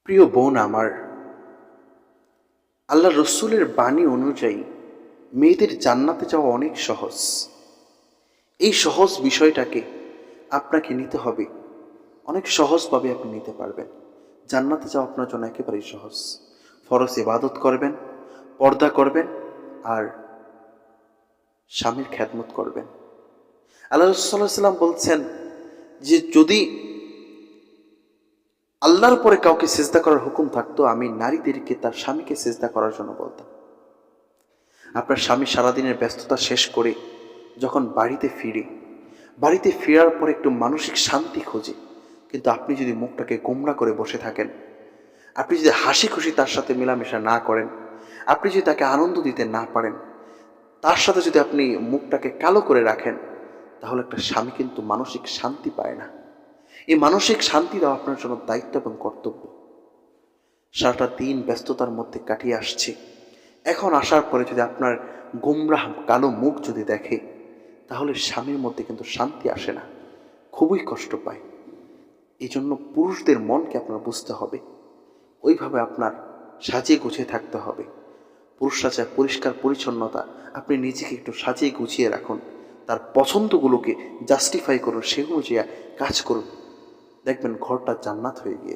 প্রিয় বোন আমার, আল্লাহ রসুলের বাণী অনুযায়ী মেয়েদের জান্নাতে যাওয়া অনেক সহজ। এই সহজ বিষয়টাকে আপনাকে নিতে হবে, অনেক সহজভাবে আপনি নিতে পারবেন। জান্নাতে যাওয়া আপনার জন্য একেবারেই সহজ। ফরজ ইবাদত করবেন, পর্দা করবেন, আর স্বামীর খেদমত করবেন। আল্লাহ রসুল সাল্লাল্লাহু আলাইহি ওয়াসাল্লাম বলছেন যে যদি আল্লাহর পরে কাউকে সেজদা করার হুকুম থাকতো, আমি নারীদেরকে তার স্বামীকে সেজদা করার জন্য বলতাম। আপনার স্বামী সারাদিনের ব্যস্ততা শেষ করে যখন বাড়িতে ফেরার পর একটু মানসিক শান্তি খোঁজে, কিন্তু আপনি যদি মুখটাকে গোমড়া করে বসে থাকেন, আপনি যদি হাসি খুশি তার সাথে মেলামেশা না করেন, আপনি যদি তাকে আনন্দ দিতে না পারেন, তার সাথে যদি আপনি মুখটাকে কালো করে রাখেন, তাহলে একটা স্বামী কিন্তু মানসিক শান্তি পায় না। এই মানসিক শান্তি দেওয়া আপনার জন্য দায়িত্ব এবং কর্তব্য। সারাটা দিন ব্যস্ততার মধ্যে কাটিয়ে আসছে, এখন আসার পরে যদি আপনার গোমরাহ কালো মুখ যদি দেখে, তাহলে স্বামীর মধ্যে কিন্তু শান্তি আসে না, খুবই কষ্ট পায়। এই জন্য পুরুষদের মনকে আপনার বুঝতে হবে, ওইভাবে আপনার সাজিয়ে গুছিয়ে থাকতে হবে। পুরুষরা চায় পরিষ্কার পরিচ্ছন্নতা, আপনি নিজেকে একটু সাজিয়ে গুছিয়ে রাখুন, তার পছন্দগুলোকে জাস্টিফাই করুন, সেগুলো যে কাজ করুন, দেখবেন ঘরটা জান্নাত হয়ে গিয়ে।